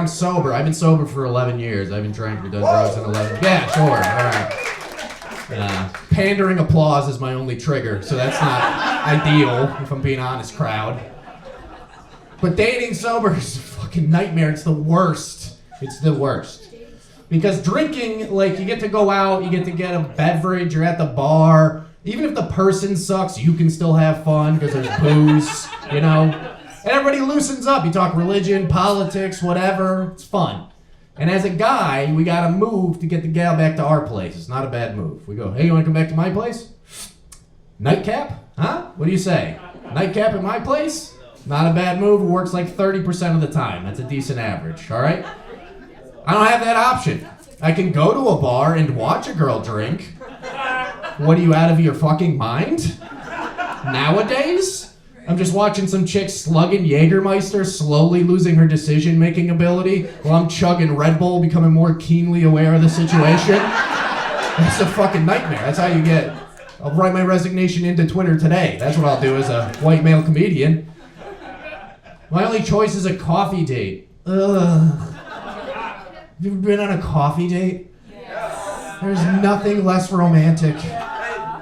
I'm sober. I've been sober for 11 years. I haven't drank or done drugs in 11. Yeah, sure. All right. Pandering applause is my only trigger, so that's not ideal, if I'm being honest, crowd. But dating sober is a fucking nightmare. It's the worst. It's the worst. Because drinking, like, you get to go out, you get to get a beverage, you're at the bar. Even if the person sucks, you can still have fun because there's booze, you know? And everybody loosens up. You talk religion, politics, whatever. It's fun. And as a guy, we gotta move to get the gal back to our place. It's not a bad move. We go, hey, you wanna come back to my place? Nightcap? Huh? What do you say? Nightcap at my place? Not a bad move. It works like 30% of the time. That's a decent average, all right? I don't have that option. I can go to a bar and watch a girl drink. What, are you out of your fucking mind? Nowadays? I'm just watching some chick slugging Jägermeister, slowly losing her decision-making ability, while I'm chugging Red Bull, becoming more keenly aware of the situation. That's a fucking nightmare. That's how you get... I'll write my resignation into Twitter today. That's what I'll do as a white male comedian. My only choice is a coffee date. Ugh. Have you ever been on a coffee date? Yes. There's nothing less romantic.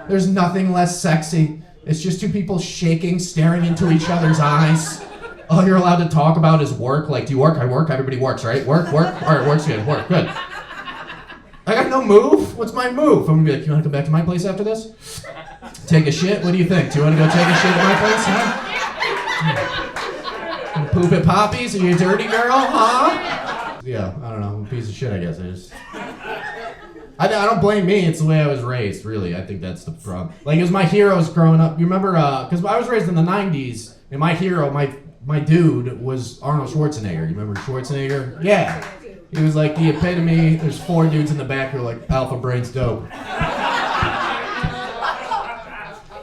There's nothing less sexy. It's just two people shaking, staring into each other's eyes. All you're allowed to talk about is work. Like, do you work? I work. Everybody works, right? Work. All right, work's good. Work, good. I got no move. What's my move? I'm gonna be like, you wanna come back to my place after this? Take a shit? What do you think? Do you wanna go take a shit at my place, huh? Poop at Poppy's? Are you a dirty girl, huh? Yeah, I don't know. I'm a piece of shit, I guess. I don't blame me. It's the way I was raised, really. I think that's the problem. Like, it was my heroes growing up. You remember, because I was raised in the 90s, and my hero, my dude, was Arnold Schwarzenegger. You remember Schwarzenegger? Yeah. He was like the epitome. There's 4 dudes in the back who are like, alpha brain's dope.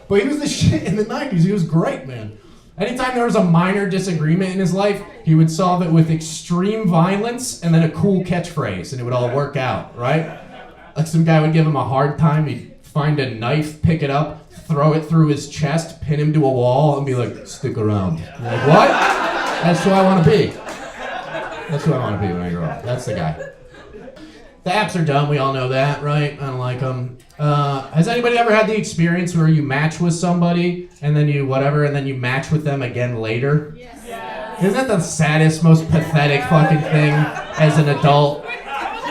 But he was the shit in the 90s. He was great, man. Anytime there was a minor disagreement in his life, he would solve it with extreme violence and then a cool catchphrase, and it would all work out, right? Like, some guy would give him a hard time, he'd find a knife, pick it up, throw it through his chest, pin him to a wall, and be like, stick around. You're like, what? That's who I want to be. That's who I want to be when I grow up. That's the guy. The apps are dumb, we all know that, right? I don't like them. Has anybody ever had the experience where you match with somebody, and then you match with them again later? Yes. Isn't that the saddest, most pathetic fucking thing as an adult?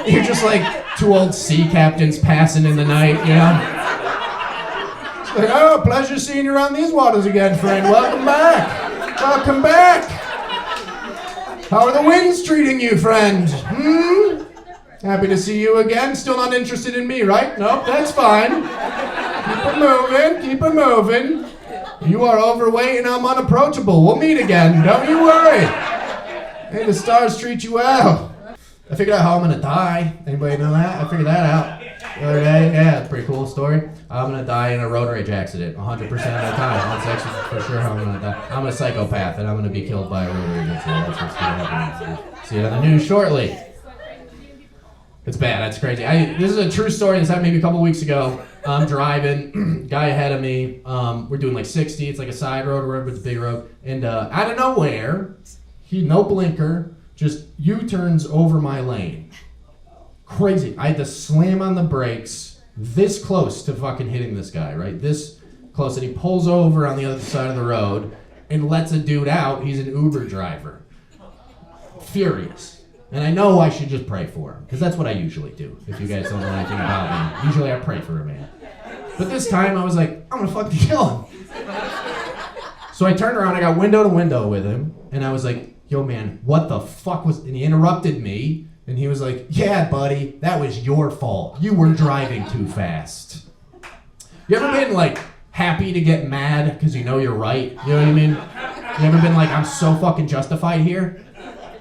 You're just like 2 old sea captains passing in the night, you know? It's like, oh, pleasure seeing you around these waters again, friend. Welcome back. Welcome back. How are the winds treating you, friend? Happy to see you again. Still not interested in me, right? Nope, that's fine. Keep it moving. You are overweight and I'm unapproachable. We'll meet again. Don't you worry. Hey, the stars treat you well. I figured out how I'm gonna die. Anybody know that? I figured that out the other day. Yeah, pretty cool story. I'm gonna die in a road rage accident 100% of the time. That's actually for sure how I'm gonna die. I'm a psychopath and I'm gonna be killed by a road rage accident. That's what's gonna happen. See it on the news shortly. It's bad. That's crazy. This is a true story. This happened maybe a couple weeks ago. I'm driving. Guy ahead of me. We're doing like 60. It's like a side road or whatever. It's a big road. And out of nowhere, no blinker, just U-turns over my lane. Crazy. I had to slam on the brakes this close to fucking hitting this guy, right? This close. And he pulls over on the other side of the road and lets a dude out. He's an Uber driver. Furious. And I know I should just pray for him, because that's what I usually do, if you guys don't know anything about me. Usually I pray for a man. But this time I was like, I'm gonna fucking kill him. So I turned around, I got window to window with him, and I was like, yo man, what the fuck was... And he interrupted me, and he was like, yeah buddy, that was your fault. You were driving too fast. You ever been like happy to get mad because you know you're right? You know what I mean? You ever been like, I'm so fucking justified here?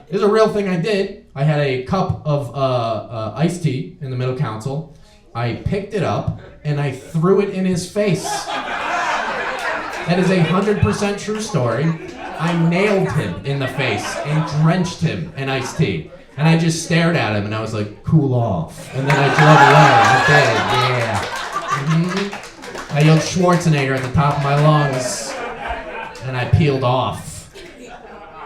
This is a real thing I did. I had a cup of iced tea in the middle console. I picked it up and I threw it in his face. That is 100% true story. I nailed him in the face and drenched him in iced tea. And I just stared at him and I was like, cool off. And then I drove away. I did, yeah. I yelled Schwarzenegger at the top of my lungs. And I peeled off.